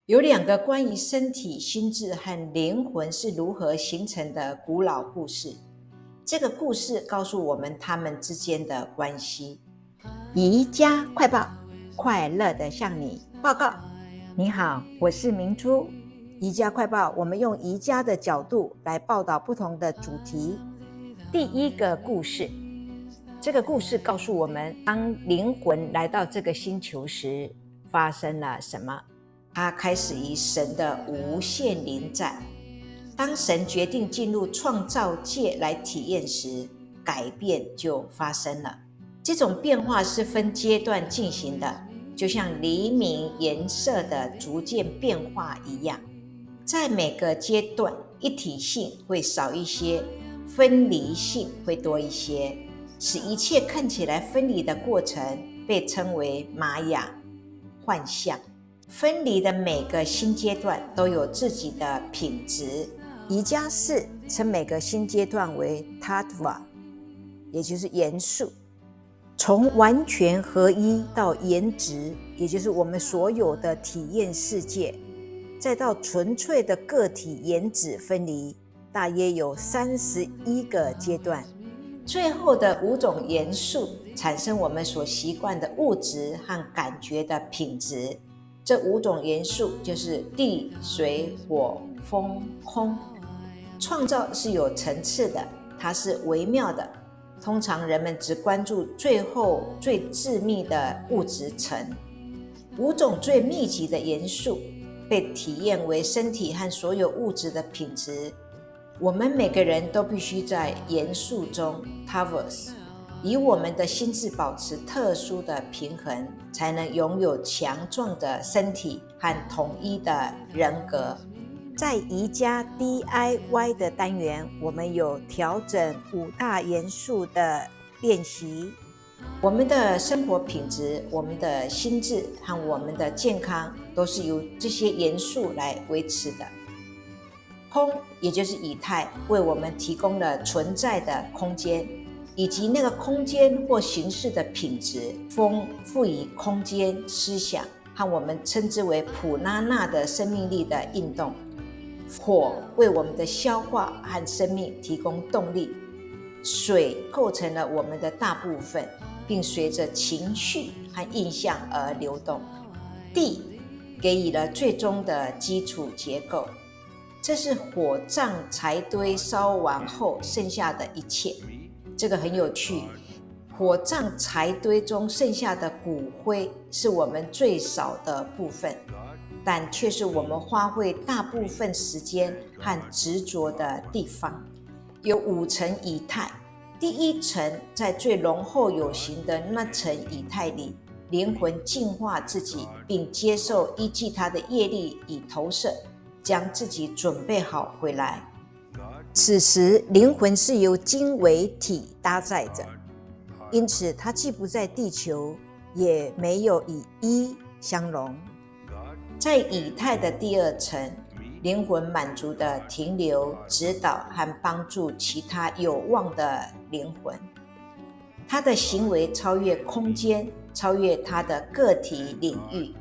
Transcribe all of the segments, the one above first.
有两个关于身体、心智和灵魂是如何形成的古老故事。这个故事告诉我们它们之间的关系。宜家快报，快乐的向你报告。你好，我是明珠。宜家快报，我们用宜家的角度来报道不同的主题。第一个故事，这个故事告诉我们，当灵魂来到这个星球时，发生了什么？它开始于神的无限临在。当神决定进入创造界来体验时，改变就发生了。这种变化是分阶段进行的，就像黎明颜色的逐渐变化一样。在每个阶段，一体性会少一些，分离性会多一些，使一切看起来分离的过程被称为玛雅幻象。分离的每个新阶段都有自己的品质。宜家士称每个新阶段为 Tattva， 也就是元素。从完全合一到颜值，也就是我们所有的体验世界，再到纯粹的个体原子分离，大约有31个阶段。最后的5种元素产生我们所习惯的物质和感觉的品质。这5种元素就是地、水、火、风、空。创造是有层次的，它是微妙的。通常人们只关注最后最致密的物质层。5种最密集的元素被体验为身体和所有物质的品质。我们每个人都必须在元素中 Tavos， 以我们的心智保持特殊的平衡，才能拥有强壮的身体和统一的人格。在宜家 DIY 的单元，我们有调整5大元素的练习。我们的生活品质、我们的心智和我们的健康都是由这些元素来维持的。空，也就是以太，为我们提供了存在的空间，以及那个空间或形式的品质。风赋予空间、思想和我们称之为普拉纳的生命力的运动。火为我们的消化和生命提供动力。水构成了我们的大部分，并随着情绪和印象而流动。地给予了最终的基础结构，这是火葬柴堆烧完后剩下的一切。这个很有趣，火葬柴堆中剩下的骨灰是我们最少的部分，但却是我们花费大部分时间和执着的地方。有5层以太，第1层在最浓厚有形的那层以太里，灵魂净化自己，并接受依据它的业力与投射，将自己准备好回来。此时灵魂是由经纬体搭载着，因此它既不在地球，也没有与一相融。在以太的第2层，灵魂满足的停留、指导和帮助其他有望的灵魂。它的行为超越空间，超越它的个体领域。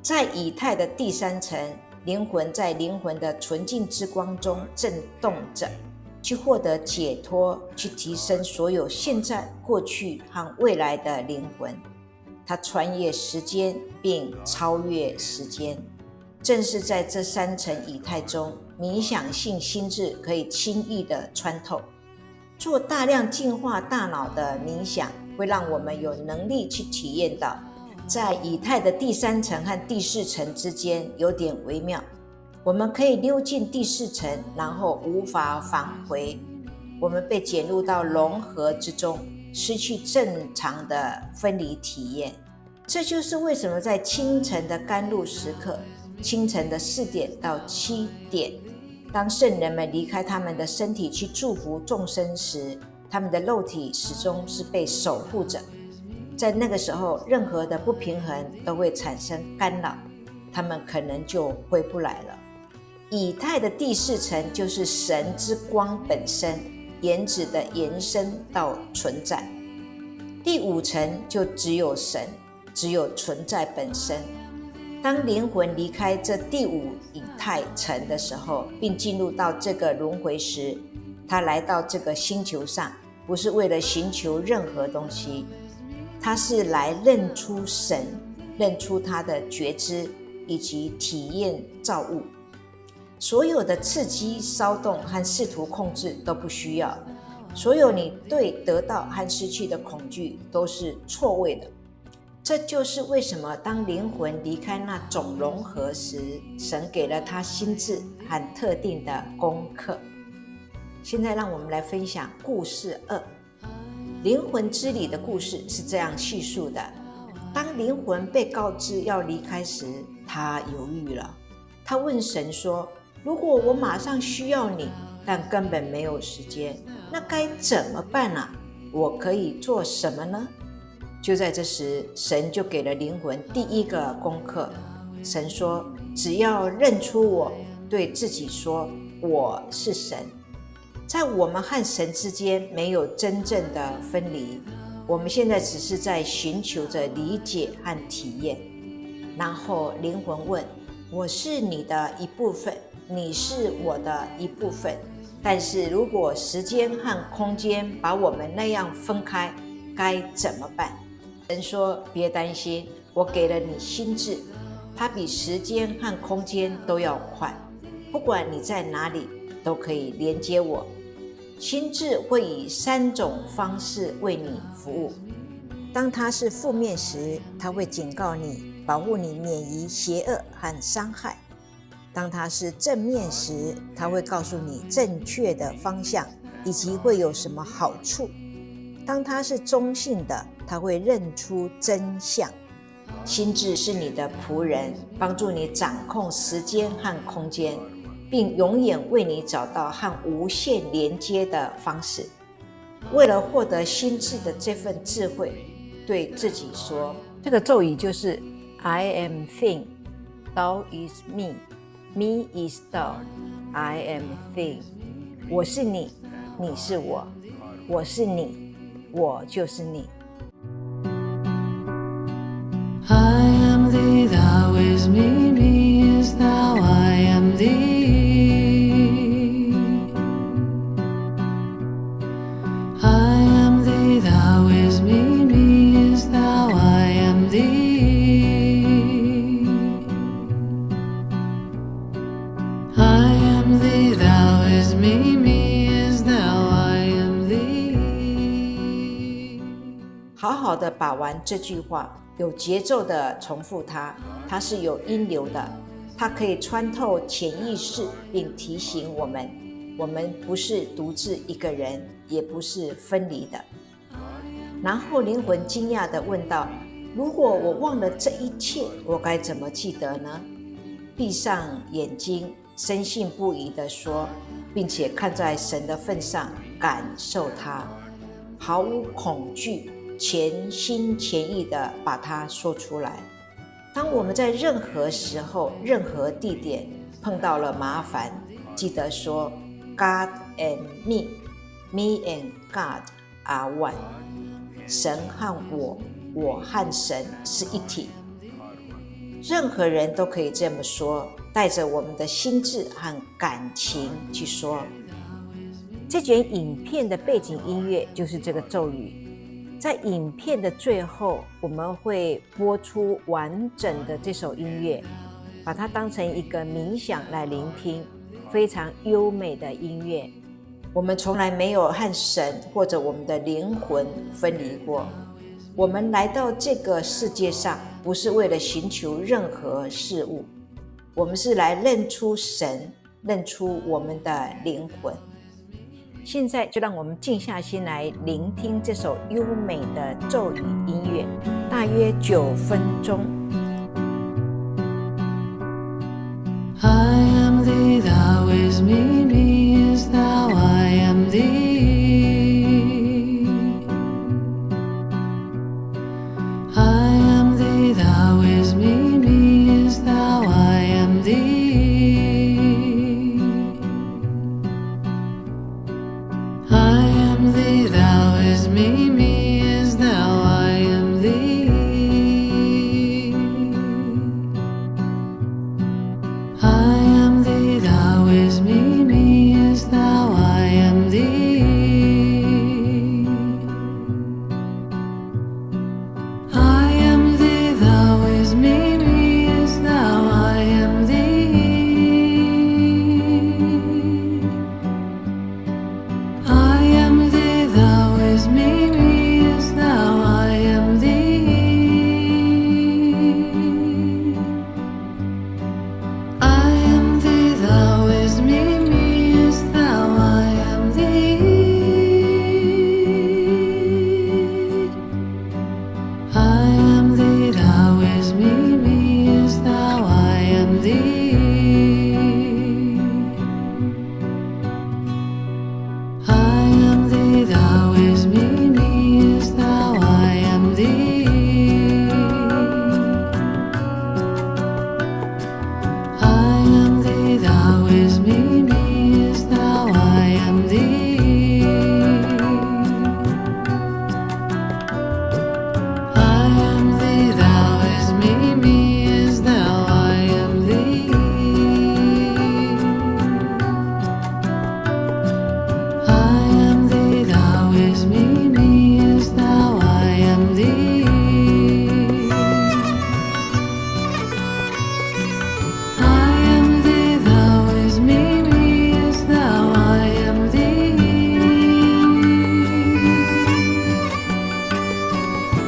在以太的第3层，灵魂在灵魂的纯净之光中震动着，去获得解脱，去提升所有现在、过去和未来的灵魂。它穿越时间并超越时间。正是在这3层以太中，冥想性心智可以轻易地穿透。做大量净化大脑的冥想，会让我们有能力去体验到，在以太的第3层和第4层之间有点微妙。我们可以溜进第4层，然后无法返回。我们被卷入到融合之中，失去正常的分离体验。这就是为什么在清晨的甘露时刻，清晨的4点到7点，当圣人们离开他们的身体去祝福众生时，他们的肉体始终是被守护着。在那个时候，任何的不平衡都会产生干扰，他们可能就回不来了。以太的第4层就是神之光本身，原子的延伸到存在。第5层就只有神，只有存在本身。当灵魂离开这第五以太层的时候，并进入到这个轮回时，他来到这个星球上，不是为了寻求任何东西，他是来认出神，认出他的觉知，以及体验造物。所有的刺激、骚动和试图控制都不需要，所有你对得到和失去的恐惧都是错位的。这就是为什么当灵魂离开那种融合时，神给了他心智和特定的功课。现在让我们来分享故事2。灵魂之旅的故事是这样叙述的：当灵魂被告知要离开时，他犹豫了。他问神说，如果我马上需要你，但根本没有时间，那该怎么办啊？我可以做什么呢？就在这时，神就给了灵魂第一个功课。神说，只要认出我，对自己说，我是神。在我们和神之间没有真正的分离，我们现在只是在寻求着理解和体验。然后灵魂问，我是你的一部分，你是我的一部分，但是如果时间和空间把我们那样分开，该怎么办？神说，别担心，我给了你心智，它比时间和空间都要快，不管你在哪里都可以连接我。心智会以3种方式为你服务。当它是负面时，它会警告你，保护你免于邪恶和伤害。当它是正面时，它会告诉你正确的方向以及会有什么好处。当它是中性的，它会认出真相。心智是你的仆人，帮助你掌控时间和空间，并永远为你找到和无限连接的方式。为了获得心智的这份智慧，对自己说，这个咒语就是 I am thing, Thou is me, me is Thou, I am thing。 我是你，你是我，我是你，我就是你。 I am thee, thou is me, me is thou, I am thee. I am thee, thou is me, me is thou, I am thee. I am thee, thou is me, me is thou, I am thee. 好好的把玩这句话，有节奏的重复它，它是有音流的，它可以穿透潜意识，并提醒我们，我们不是独自一个人，也不是分离的。然后灵魂惊讶地问道，如果我忘了这一切，我该怎么记得呢？闭上眼睛，深信不疑地说，并且看在神的份上感受它，毫无恐惧，全心全意地把它说出来。当我们在任何时候、任何地点碰到了麻烦，记得说 God and me, me and God are one。 神和我，我和神是一体。任何人都可以这么说，带着我们的心智和感情去说。这卷影片的背景音乐就是这个咒语。在影片的最后，我们会播出完整的这首音乐，把它当成一个冥想来聆听，非常优美的音乐。我们从来没有和神或者我们的灵魂分离过。我们来到这个世界上，不是为了寻求任何事物，我们是来认出神，认出我们的灵魂。现在就让我们静下心来聆听这首优美的咒语音乐，大约9分钟。 I am thee, thou is me, me is thou, I am thee. I am thee, thou is me, me is thou, I am thee. I am thee, thou is me, me is thou, I am thee. I am thee, thou is me, me is thou, I am thee. I am thee, thou is me, me is thou, I am thee. I am thee, thou is me, me is thou, I am thee. I am thee, thou is me, me is thou, I am thee. I am thee, thou is me, me is thou, I am thee. I am thee, thou is me, me is thou, I am thee. I am thee, thou is me, me is thou, I am thee. I am thee, thou is me, me is thou, I am thee. I am thee, thou is me, me is thou, I am thee. I am thee, thou is me, me is thou, I am thee.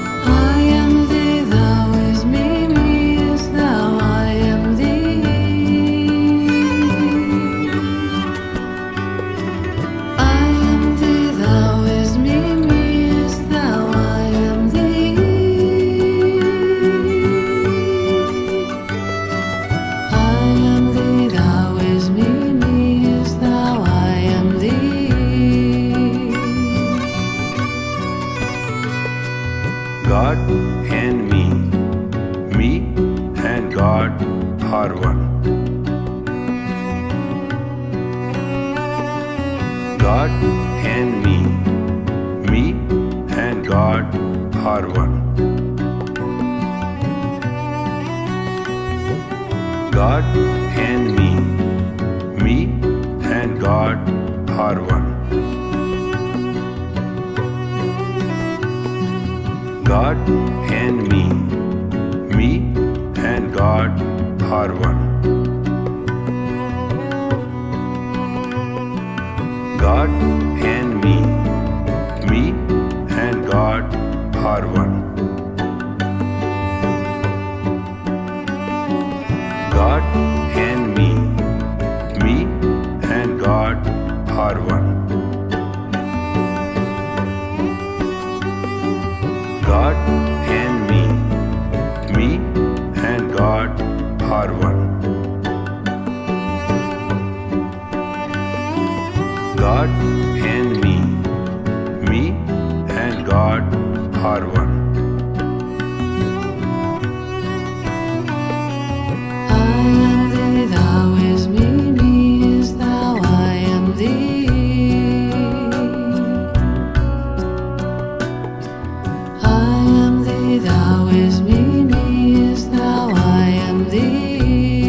I am thee, thou is me, me is thou, I am thee. I am thee, thou is me, me is thou, I am thee. I am thee, thou is me, me is thou, I am thee. God and me and God are one. God and me and God are one. God and me and God are one. God and me and God are one. God and me and God are one. God and me and God are one. God and me and God are one. God and me and God are one. I am thee, thou is me, me is thou, I am thee. I am thee, thou is me, me is thou, I am thee.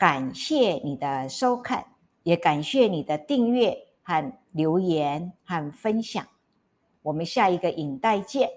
感谢你的收看，也感谢你的订阅和留言和分享。我们下一个影带见。